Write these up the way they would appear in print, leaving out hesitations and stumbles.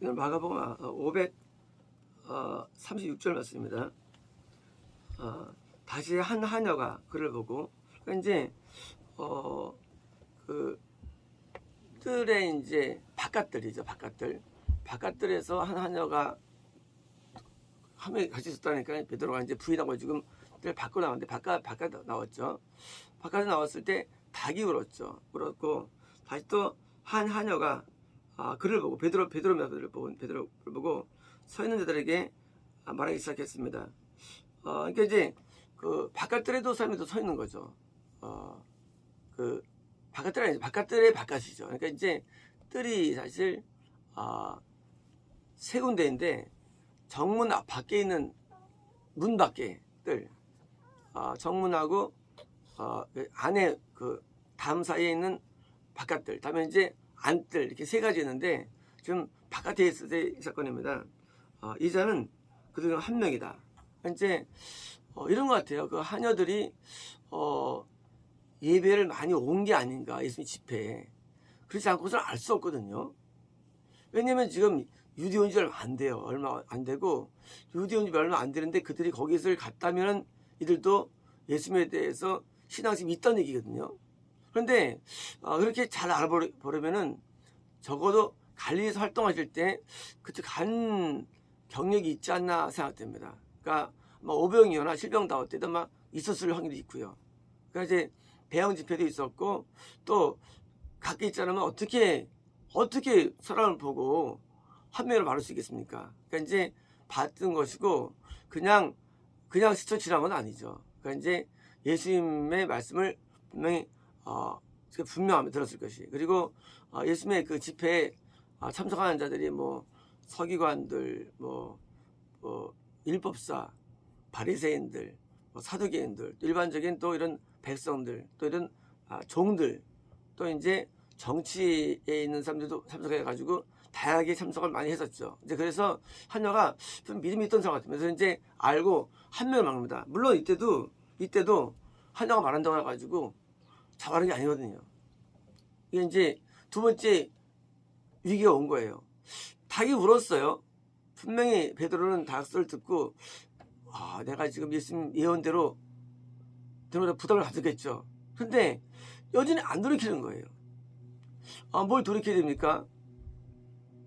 이건 마가복음 536절 말씀입니다. 다시 한 하녀가 그를 보고, 그러니까 이제 그 뜰에 이제 바깥들이죠. 바깥들에서 한 하녀가 한 명이 같이 있었다니까 베드로가 이제 부인하고 지금 뜰 밖으로 나왔는데 바깥 나왔죠. 바깥에 나왔을 때 닭이 울었고 다시 또 한 하녀가 그를 보고 베드로를 보고 서 있는 자들에게 말하기 시작했습니다. 그러니까 이제 그 바깥뜰에도 사람이 또 서 있는 거죠. 그 바깥뜰이 아니죠. 바깥뜰의 바깥이죠. 그러니까 이제 뜰이 사실 세 군데인데 정문 앞 밖에 있는 문 밖에 뜰, 정문하고 안에 그 담 사이에 있는 바깥뜰, 다음에 이제 안뜰, 이렇게 세 가지 있는데 지금 바깥에 있을 때 이 사건입니다. 이자는 그중 한 명이다. 이제 이런 것 같아요. 그 하녀들이 예배를 많이 온 게 아닌가, 예수님 집회에. 그렇지 않고서는 알 수 없거든요. 왜냐면 지금 유대 온 지 얼마 안 돼요. 얼마 안 되고, 유대 온 지 얼마 안 되는데 그들이 거기서 갔다면 이들도 예수님에 대해서 신앙심이 있다는 얘기거든요. 그런데 그렇게 잘 알아보려면은 적어도 갈릴리에서 활동하실 때 그때 간 경력이 있지 않나 생각됩니다. 그러니까 오병이어나 실병다워 때도 막 있었을 확률이 있고요. 그러니까 이제 배영 집회도 있었고, 또 각기 있지 않으면 어떻게 사람을 보고 한 명을 말할 수 있겠습니까? 그러니까 이제 봤던 것이고 그냥 스쳐 지나간 건 아니죠. 그러니까 이제 예수님의 말씀을 분명히 분명하게 들었을 것이. 그리고 예수님의 그 집회에 참석하는 자들이 뭐 서기관들, 뭐 율법사, 바리새인들, 사두개인들, 일반적인 또 이런 백성들, 또 이런 종들, 또 이제 정치에 있는 사람들도 참석해 가지고 다양하게 참석을 많이 했었죠. 이제 그래서 하녀가 좀 믿음이 있던 사람 같으면서 이제 알고 한 명을 말합니다. 물론 이때도 하녀가 말한다고 해가지고 자발한 게 아니거든요. 이게 이제 두 번째 위기가 온 거예요. 닭이 울었어요. 분명히 베드로는 닭 소리를 듣고 내가 지금 예수님 예언대로 들어다 부담을 가졌겠죠. 근데 여전히 안 돌이키는 거예요. 뭘 돌이켜야 됩니까?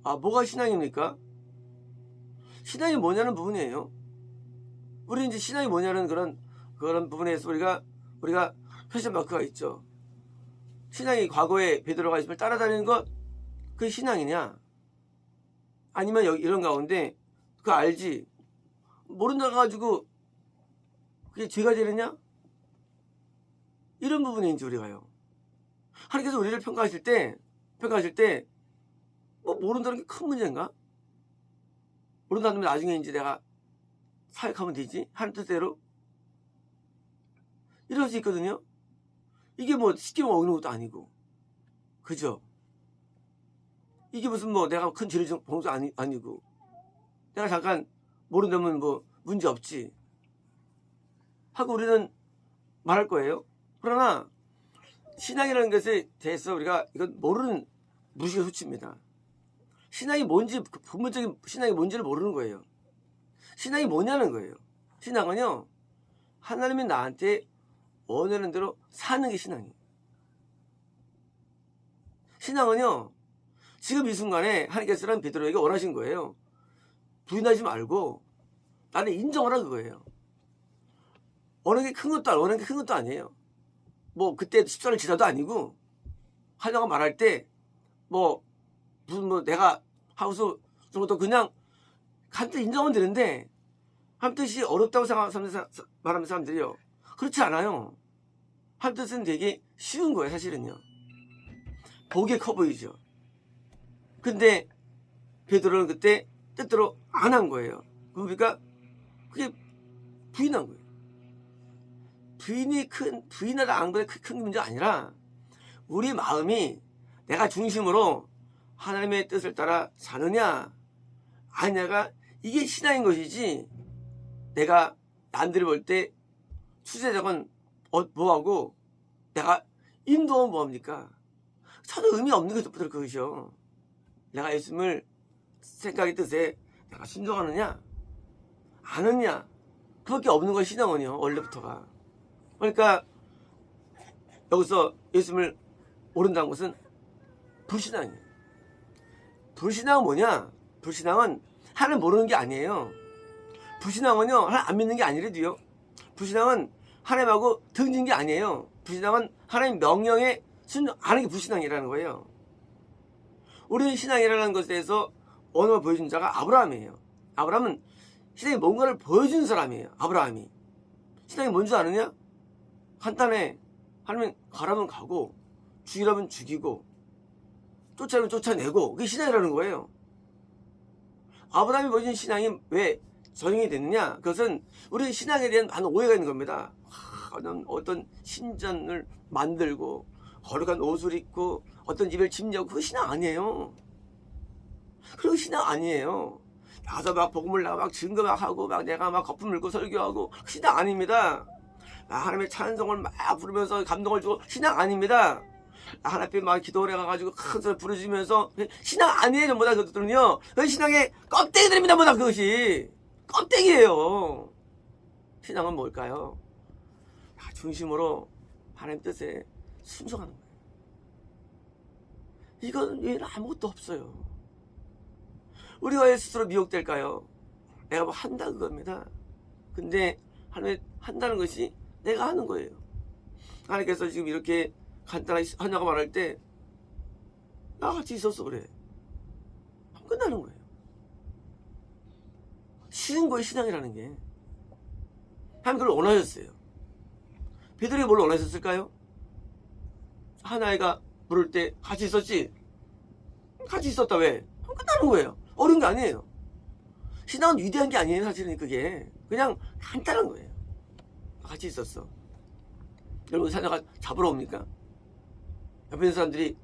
뭐가 신앙입니까? 신앙이 뭐냐는 부분이에요. 우리 이제 신앙이 뭐냐는 그런 부분에서 우리가 퀘스천 마크가 있죠. 신앙이 과거에 베드로가 예수님을 따라다니는 것, 그게 신앙이냐? 아니면 이런 가운데 그거 알지? 모른다 가지고 그게 죄가 되느냐? 이런 부분인지 우리가요. 하나님께서 우리를 평가하실 때 모른다는 게 큰 문제인가? 모른다면 나중에 이제 내가 사역하면 되지? 하는 뜻대로? 이럴 수 있거든요. 이게 뭐 쉽게 먹는 것도 아니고, 그죠? 이게 무슨 내가 큰 죄를 본 것도 아니고, 내가 잠깐 모른다면 문제 없지 하고 우리는 말할 거예요. 그러나 신앙이라는 것에 대해서 우리가 이건 모르는 무식의 수치입니다. 신앙이 뭔지, 근본적인 신앙이 뭔지를 모르는 거예요. 신앙이 뭐냐는 거예요. 신앙은요, 하나님이 나한테 원하는 대로 사는 게 신앙이에요. 신앙은요, 지금 이 순간에 하나님께서는 베드로에게 원하신 거예요. 부인하지 말고 나는 인정하라, 그거예요. 원하는 게 큰 것도 아니에요. 그때 십자를 지나도 아니고, 하려고 말할 때 무슨 내가 하고서 정도 그냥 한 뜻 인정하면 되는데, 한 뜻이 어렵다고 말하는 사람들이요, 그렇지 않아요. 한 뜻은 되게 쉬운 거예요. 사실은요, 보기에 커 보이죠. 근데 베드로는 그때 뜻대로 안 한 거예요. 그러니까 그게 부인한 거예요. 부인하다 안 거에 큰 문제가 아니라 우리 마음이 내가 중심으로 하나님의 뜻을 따라 사느냐 아니냐가, 이게 신앙인 것이지, 내가 남들이 볼 때 추세작은 뭐하고 내가 인도하면 뭐합니까? 전혀 의미 없는 것부터 그것이요. 내가 예수님을 생각의 뜻에 내가 순종하느냐 안 하느냐 그밖에 없는 거예요. 신앙은요 원래부터가. 그러니까 여기서 예수님을 모른다는 것은 불신앙이에요. 불신앙은 뭐냐? 불신앙은 하나님 모르는 게 아니에요. 불신앙은요 하나님 안 믿는 게 아니래도요. 불신앙은 하나님하고 등진 게 아니에요. 불신앙은 하나님 명령에 순종 안 하는 게 불신앙이라는 거예요. 우리는 신앙이라는 것에 대해서 언어를 보여준 자가 아브라함이에요. 아브라함은 신앙이 뭔가를 보여준 사람이에요. 아브라함이. 신앙이 뭔 줄 아느냐? 간단해. 하나님 가라면 가고 죽이라면 죽이고 쫓아내면 쫓아내고 그게 신앙이라는 거예요. 아브라함이 보여준 신앙이 왜 전형이 됐느냐? 그것은 우리 신앙에 대한 많은 오해가 있는 겁니다. 어떤 신전을 만들고 거룩한 옷을 입고 어떤 집을 짓냐고 그거 신앙 아니에요. 그리고 신앙 아니에요. 나가서 막 복음을 나가 막 증거 막 하고 막 내가 막 거품 물고 설교하고 신앙 아닙니다. 하나님의 찬송을 막 부르면서 감동을 주고 신앙 아닙니다. 하나님 앞에 막 기도를 해가지고 큰 소리 부르시면서 신앙 아니에요. 전부 다 그것들은요. 그 신앙의 껍데기들입니다. 전부 다 그것이 껍데기예요. 신앙은 뭘까요? 중심으로 하나님 뜻에 순종하는 거예요. 이건 외에는 아무것도 없어요. 우리가 왜 스스로 미혹될까요? 내가 뭐 한다 그겁니다. 근데 하나님 한다는 것이 내가 하는 거예요. 하나님께서 지금 이렇게 간단하게 하냐고 말할 때 나 같이 있었어 그래. 끝나는 거예요. 쉬운 거예요. 신앙이라는 게. 하나님 그걸 원하셨어요. 베드로가 뭘 원하셨을까요? 하나이가 부를 때 같이 있었지? 같이 있었다. 왜? 끝나는 거예요. 어려운 게 아니에요. 신앙은 위대한 게 아니에요. 사실은 그게 그냥 간단한 거예요. 같이 있었어. 여러분 사자가 잡으러 옵니까? 옆에 있는 사람들이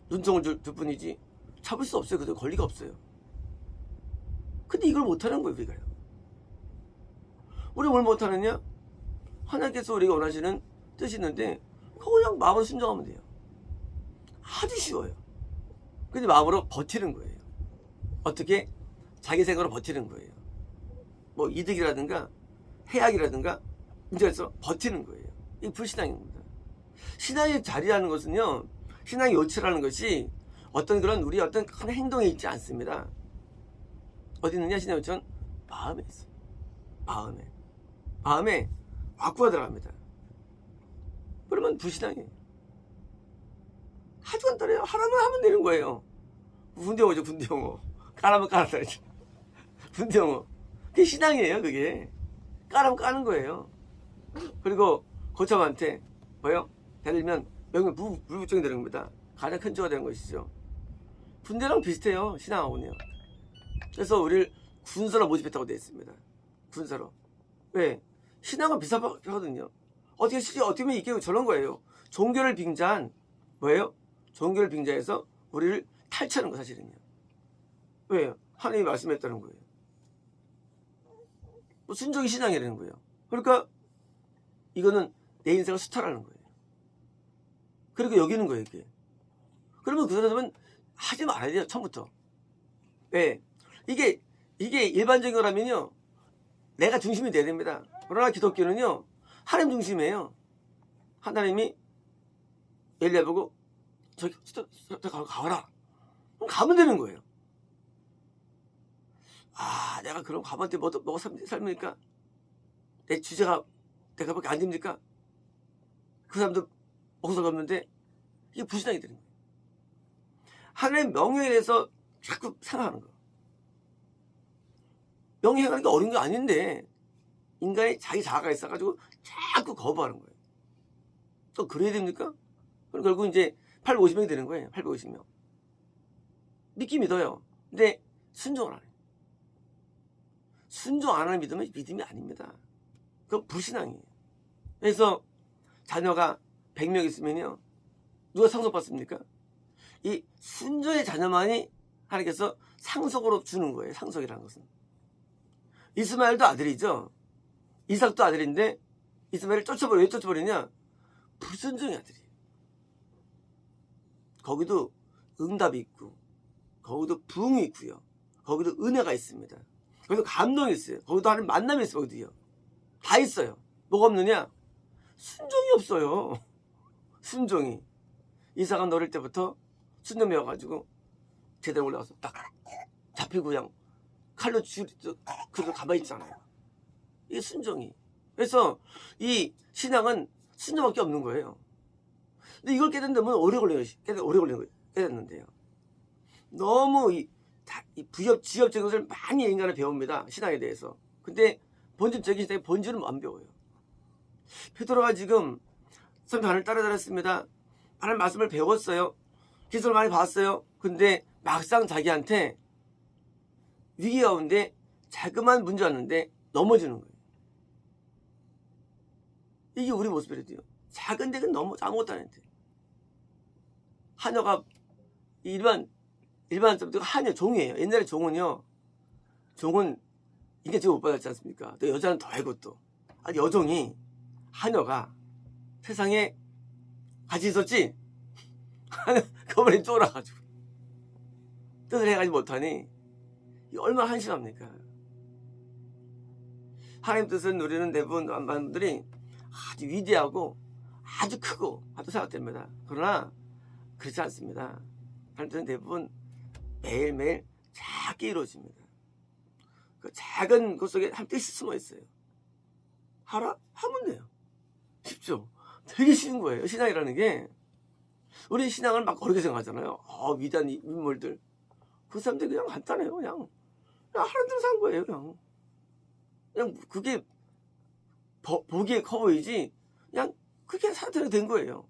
눈총을 줄 뿐이지 잡을 수 없어요. 그들 권리가 없어요. 근데 이걸 못하는 거예요. 우리가요. 우리 뭘 못하느냐? 하나님께서 우리가 원하시는 뜻이 있는데 그거 그냥 마음으로 순종하면 돼요. 아주 쉬워요. 근데 마음으로 버티는 거예요. 어떻게? 자기 생각으로 버티는 거예요. 뭐 이득이라든가 해악이라든가 문제에서 버티는 거예요. 이게 불신앙입니다. 신앙의 자리라는 것은요, 신앙의 요체라는 것이 어떤 그런 우리 어떤 큰 행동에 있지 않습니다. 어디 있느냐? 신앙의 요체는 마음에 있어요. 마음에 와꾸가 들어갑니다. 그러면 불신앙이에요. 아주 간단해요. 하라면 하면 되는 거예요. 군대용어죠, 군대용어. 까라면 까라다. 군대용어. 그게 신앙이에요, 그게. 까라면 까는 거예요. 그리고 고참한테 뭐요? 예를 들면 명령 불구적이 되는 겁니다. 가장 큰 죄가 되는 것이죠. 군대랑 비슷해요. 신앙하고는요. 그래서 우리를 군사로 모집했다고 되어 있습니다. 군사로. 왜? 신앙은 비슷하거든요. 어떻게 보면 이게 저런 거예요. 종교를 빙자한 뭐예요? 종교를 빙자해서 우리를 탈취하는 거 사실은요. 왜요? 하나님이 말씀했다는 거예요. 순종이 신앙이라는 거예요. 그러니까 이거는 내 인생을 수탈하는 거예요. 그리고 여기는 거예요, 이게. 그러면 그 사람은 하지 말아야 돼요, 처음부터. 왜? 이게 일반적인 거라면요, 내가 중심이 돼야 됩니다. 그러나 기독교는요, 하나님 중심이에요. 하나님이 엘리야 보고 저기 가봐라. 그럼 가면 되는 거예요. 아, 내가 그럼 가봤는데 뭐가 삶입니까? 내 주제가 내가 밖에 안 됩니까? 그 사람도 목소리가 없는데 이게 불신앙이 되는 거예요. 하나님의 명령에 대해서 자꾸 생각하는 거예요. 명령하는 게 어려운 게 아닌데 인간이 자기 자아가 있어가지고 자꾸 거부하는 거예요. 또 그래야 됩니까? 그럼 결국 이제 850명이 되는 거예요. 850명. 믿기 믿어요. 근데 순종을 안 해요. 순종 안 하는 믿음은 믿음이 아닙니다. 그건 불신앙이에요. 그래서 자녀가 100명 있으면요, 누가 상속받습니까? 이 순종의 자녀만이 하나님께서 상속으로 주는 거예요. 상속이라는 것은. 이스마엘도 아들이죠. 이삭도 아들인데 이스마엘을 왜 쫓아버리냐? 불순종의 아들이에요. 거기도 응답이 있고 거기도 부흥이 있고요. 거기도 은혜가 있습니다. 거기도 감동이 있어요. 거기도 하는 만남이 있어요. 거기도요. 다 있어요. 뭐가 없느냐? 순종이 없어요. 순종이. 이사가 어릴 때부터 순종 배워가지고 제대로 올라가서 딱 잡히고 그냥 칼로 그래도 가만히 있잖아요. 이게 순종이. 그래서 이 신앙은 순종밖에 없는 거예요. 근데 이걸 깨닫는다면 오래 걸려요. 오래 걸리는 거예요. 깨닫는데요. 너무 이 지엽적인 것을 많이 인간은 배웁니다. 신앙에 대해서. 근데 본질적인 신앙의 본질은 안 배워요. 베드로가 지금 선생님 하나님을 따라다녔습니다. 하나님 말씀을 배웠어요. 기술을 많이 봤어요. 근데 막상 자기한테 위기 가운데 자그마한 문제 왔는데 넘어지는 거예요. 이게 우리 모습이래요. 작은 데는 아무것도 안 했대. 하녀가 일반 사람들 하녀 종이에요. 옛날에 종은요. 종은 이게 지금 못 받았지 않습니까? 또 여자는 더 알고 또 여종이 하녀가 세상에 같이 있었지. 그번에 쫄아가지고 뜻을 해가지 못하니 얼마나 한심합니까? 하나님 뜻을 누리는 대부분 많은 분들이 아주 위대하고 아주 크고 아주 생각됩니다. 그러나 그렇지 않습니다. 하나님 뜻은 대부분 매일매일 작게 이루어집니다. 그 작은 것 속에 한 뜻이 숨어 있어요. 하라? 하면 돼요. 쉽죠? 되게 쉬운 거예요. 신앙이라는 게. 우리 신앙을 막 어렵게 생각하잖아요. 위대한 인물들. 그 사람들 그냥 간단해요. 그냥 하나님대로 산 거예요. 그냥 그게 보기에 커 보이지 그냥 그게 사태로 된 거예요.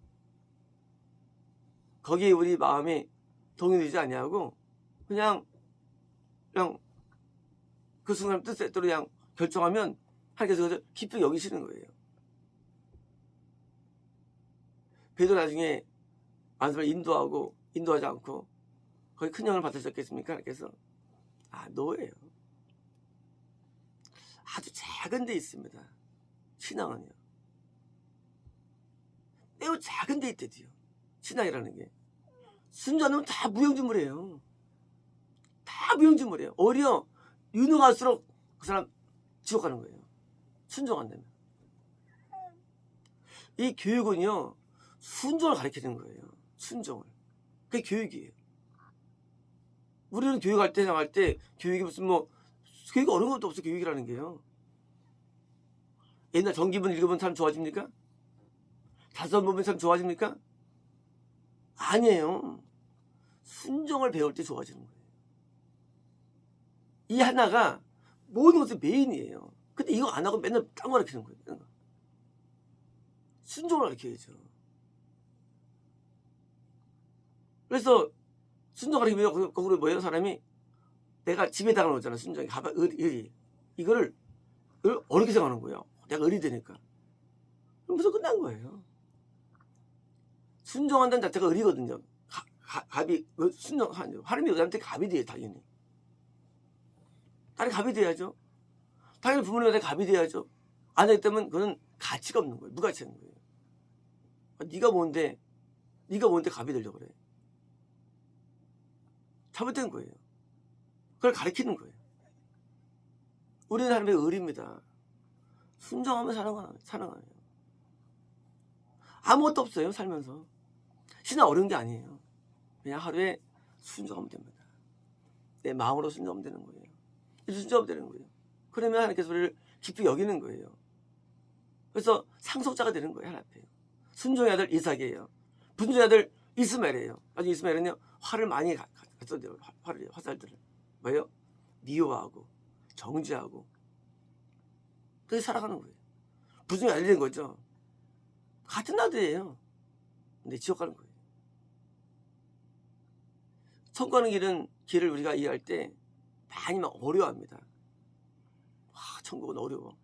거기에 우리 마음이 동요되지 아니하고 그냥 그 순간 뜻에 따라 그냥 결정하면 하나님께서 깊이 여기시는 거예요. 베드로 나중에 말씀을 인도하지 않고 거기 큰 영을 받으셨겠습니까? 하나님께서 노예요. 아주 작은 데 있습니다. 신앙은요. 매우 작은 데 있대요. 신앙이라는 게. 순전하면 다 무용지물이에요. 다 무용지물이에요. 오히려 유능할수록 그 사람 지옥 가는 거예요. 순종한다면. 이 교육은요. 순종을 가르치는 거예요. 순종을. 그게 교육이에요. 우리는 교육할 때 생각할 때 교육이 무슨 교육이 어려운 것도 없어. 교육이라는 게요. 옛날 전기문 읽어본 사람 좋아집니까? 자선 보면 사람 좋아집니까? 아니에요. 순종을 배울 때 좋아지는 거예요. 이 하나가 모든 것의 메인이에요. 근데 이거 안 하고 맨날 딴 거 가르치는 거예요. 순종을 가르쳐야죠. 그래서 순종 가르치면 거꾸로 뭐예요? 사람이 내가 집에다가 놓잖아. 순종이 의리. 이거를 어렵게 생각하는 거예요. 내가 의리 되니까. 그래서 끝난 거예요. 순종한다는 자체가 의리거든요. 갑이 순종하죠. 하나님이 의리한테 갑이 돼요. 당연히. 딸이 갑이 돼야죠. 당연히 부모님한테 갑이 돼야죠. 안 하기 때문에 그건 가치가 없는 거예요. 무가치한 거예요. 네가 뭔데 갑이 되려고 그래. 잘못된 거예요. 그걸 가르치는 거예요. 우리는 하나님의 의리입니다. 순종하면 사는 거예요. 아무것도 없어요. 살면서. 신앙 어려운 게 아니에요. 그냥 하루에 순종하면 됩니다. 내 마음으로 순종하면 되는 거예요. 순종하면 되는 거예요. 그러면 하나님께서 우리를 깊이 여기는 거예요. 그래서 상속자가 되는 거예요. 하나님 앞에. 순종의 아들 이삭이에요. 분종의 아들 이스마엘이에요. 아주 이스마엘은요. 화를 많이 갔었대요. 화살들을. 뭐예요? 미워하고 정죄하고 그렇게 살아가는 거예요. 분종의 아들이 된 거죠. 같은 아들이에요. 근데 지옥 가는 거예요. 천국 가는 길을 우리가 이해할 때 많이 막 어려워합니다. 천국은 어려워.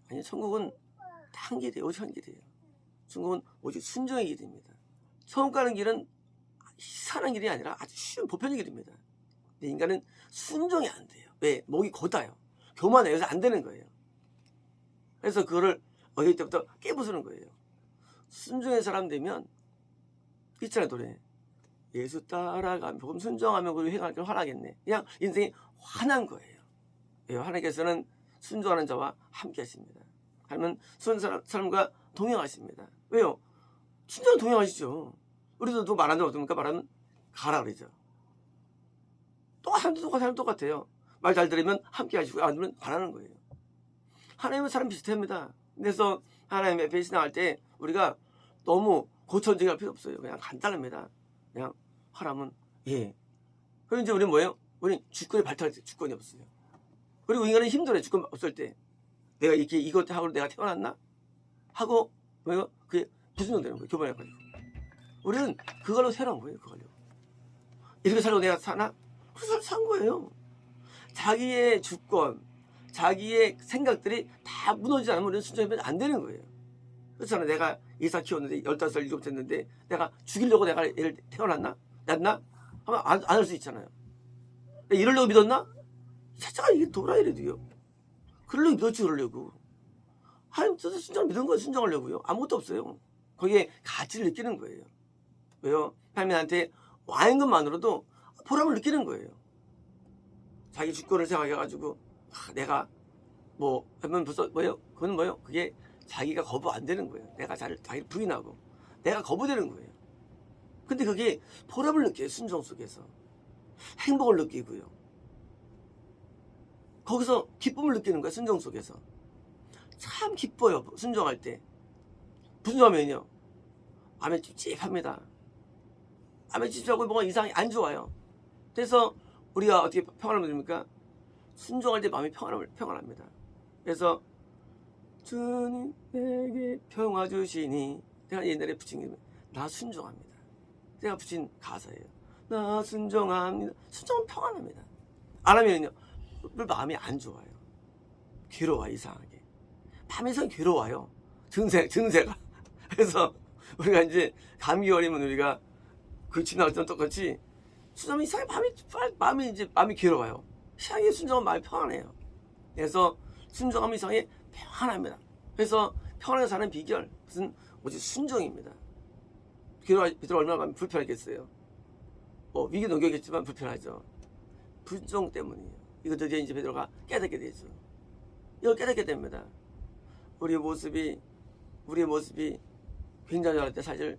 아니, 천국은 한 길이에요. 오직 한 길이에요. 천국은 오직 순종의 길입니다. 천국 가는 길은 이상한 길이 아니라 아주 쉬운 보편의 길입니다. 근데 인간은 순종이 안 돼요. 왜? 목이 곧아요. 교만해요. 그래서 안 되는 거예요. 그래서 그거를 어릴 때부터 깨부수는 거예요. 순종의 사람 되면 있잖아요. 노래. 예수 따라가면 복음 순종하면 우리 회가 화나겠네. 그냥 인생이 화난 거예요. 예, 하나님께서는 순종하는 자와 함께 하십니다. 하나님은 순종하는 사람과 동행하십니다. 왜요? 순종은 동행하시죠. 우리도 또 말하는 데 어떻습니까? 말하면 가라 그러죠. 사람 똑같아요. 말 잘 들으면 함께 하시고 안 들으면 가라는 거예요. 하나님은 사람 비슷합니다. 그래서 하나님의 배신할 때 우리가 너무 고천적일 필요 없어요. 그냥 간단합니다. 그냥 하라면 예. 그럼 이제 우리는 뭐예요? 우리는 주권이 발달할 때 주권이 없어요. 그리고 인간은 힘들어요. 주권 없을 때. 내가 이렇게 이것 하고 내가 태어났나? 하고 뭐예요? 그게 부순정되는 거예요. 교만해가지고. 우리는 그걸로 태어난 거예요. 그걸로. 이렇게 살고 내가 사나? 그래서 산 거예요. 자기의 주권, 자기의 생각들이 다 무너지지 않으면 우리는 순종하면 안 되는 거예요. 그렇잖아. 내가 이사 키웠는데 15살, 7살 됐는데 내가 죽이려고 내가 얘를 태어났나? 낳나? 하면 안 할 수 있잖아요. 내가 이러려고 믿었나? 자체가 이게 도라이래도요. 그러려고 믿었지 그러려고. 하나님 뜻을 순종을 믿은 거예요. 순종하려고요. 아무것도 없어요. 거기에 가치를 느끼는 거예요. 왜요? 하나님한테 와 있는 것만으로도 보람을 느끼는 거예요. 자기 주권을 생각해가지고 내가 뭐 하면 벌써 뭐예요? 그건 뭐예요? 그게 자기가 거부 안 되는 거예요. 내가 자기를 부인하고 내가 거부되는 거예요. 근데 그게 보람을 느껴요. 순종 속에서 행복을 느끼고요. 거기서 기쁨을 느끼는 거예요. 순종 속에서 참 기뻐요. 순종할 때. 순종하면요 마음이 찝찝합니다. 마음이 찝찝하고 뭐가 이상이 안 좋아요. 그래서 우리가 어떻게 평안을 누립니까? 순종할 때 마음이 평안합니다. 그래서 주님 내게 평화 주시니, 내가 옛날에 붙인 게 나 순종합니다. 제가 붙인 가사예요. 나 순종합니다. 순종은 평안합니다. 안 하면요 마음이 안 좋아요. 괴로워. 이상하게 마음이 이상 괴로워요. 증세가. 그래서 우리가 이제 감기 걸리면 우리가 그 지나갈 때는 똑같이 순종하면 이상하게 마음이 괴로워요. 이상하게 순종하면 마음이 평안해요. 그래서 순종하면 이상하게 평안합니다. 그래서 평안하게 사는 비결, 그것은 오직 순종입니다. 비록 얼마나 불편하겠어요. 위기 넘겨겠지만 불편하죠. 불종 때문이에요. 이거 드디어 이제 베드로가 깨닫게 되죠. 이걸 깨닫게 됩니다. 우리의 모습이 굉장히 어릴 때 사실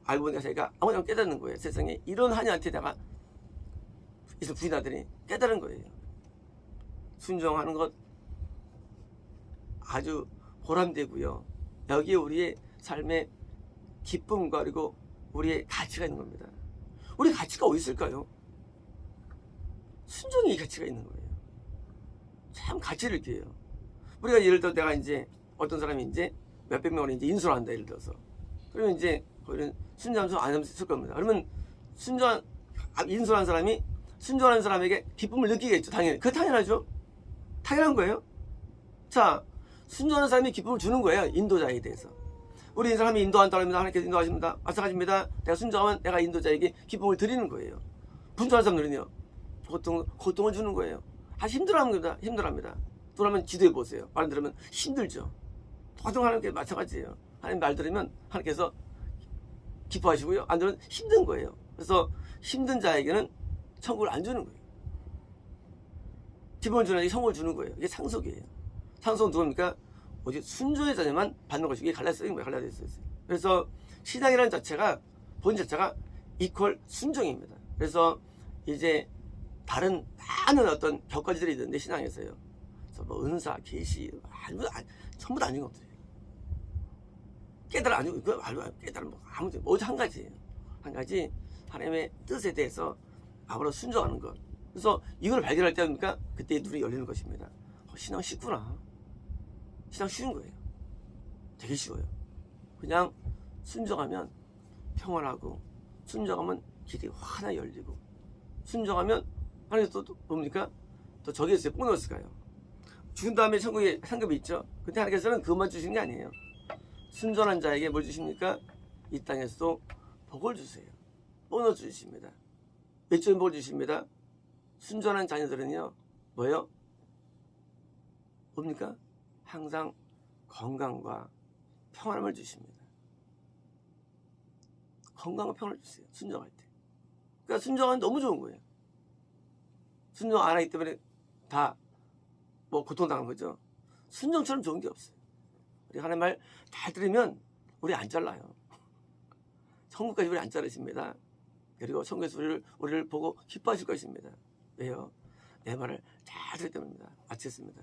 알고 보니까 자기가 아무나 깨닫는 거예요. 세상에 이런 하나님한테 내가 이서 부인하더니 깨달은 거예요. 순종하는 것 아주 보람되고요. 여기에 우리의 삶의 기쁨과 그리고 우리의 가치가 있는 겁니다. 우리 가치가 어디 있을까요? 순종이 가치가 있는 거예요. 참 가치를 느껴요. 우리가 예를 들어 내가 이제 어떤 사람이 이제 몇백 명을 이제 인수를 한다. 예를 들어서. 그러면 이제 거기는 순종하면서 안 하면 쓸 겁니다. 그러면 인수한 사람이 순종하는 사람에게 기쁨을 느끼겠죠. 당연히. 그거 당연하죠. 당연한 거예요. 자, 순종하는 사람이 기쁨을 주는 거예요. 인도자에 대해서. 우리 사람이 인도한다고 합니다. 하나님께서 인도하십니다. 마찬가지입니다. 내가 순종하면 내가 인도자에게 기쁨을 드리는 거예요. 분주한 사람들은요. 고통을 주는 거예요. 힘들어합니다. 그러면 지도해 보세요. 말 들으면 힘들죠. 똑같은 하나님께 마찬가지예요. 하나님 말 들으면 하나님께서 기뻐하시고요. 안 들으면 힘든 거예요. 그래서 힘든 자에게는 천국을 안 주는 거예요. 기쁨을 주는 자에게 천국을 주는 거예요. 이게 상속이에요. 상속은 누굽니까? 오직 순종의 자녀만 받는 것이 이게 갈라져 있어요. 그래서 신앙이라는 자체가 본 자체가 이퀄 순종입니다. 그래서 이제 다른 많은 어떤 격가지들이 있는데 신앙에서요. 그래서 뭐 은사, 계시, 전부 다 아닌 것들이에요. 깨달음 아니고 깨달음 아무튼 오직 한 가지예요. 한 가지 하나님의 뜻에 대해서 앞으로 순종하는 것. 그래서 이걸 발견할 때입니까? 그때 눈이 열리는 것입니다. 신앙 쉽구나. 신앙 쉬운 거예요. 되게 쉬워요. 그냥 순종하면 평안하고, 순종하면 길이 환하 열리고, 순종하면 하나님께서 또 뭡니까? 또 저기 있어요. 보너스가요. 죽은 다음에 천국에 상급이 있죠. 근데 하나님께서는 그것만 주시는 게 아니에요. 순종한 자에게 뭘 주십니까? 이 땅에서도 복을 주세요. 보너스 주십니다. 몇점 복을 주십니다. 순종한 자녀들은요. 뭐예요? 뭡니까? 항상 건강과 평안함을 주십니다. 건강과 평안을 주세요. 순종할 때. 그러니까 순종하면 너무 좋은 거예요. 순종 안 하기 때문에 다 뭐 고통당한 거죠. 순종처럼 좋은 게 없어요. 우리 하나님 말 잘 들으면 우리 안 잘라요. 천국까지 우리 안 자르십니다. 그리고 천국에서 우리를 보고 기뻐하실 것입니다. 왜요? 내 말을 잘 들을 때문입니다. 마치겠습니다.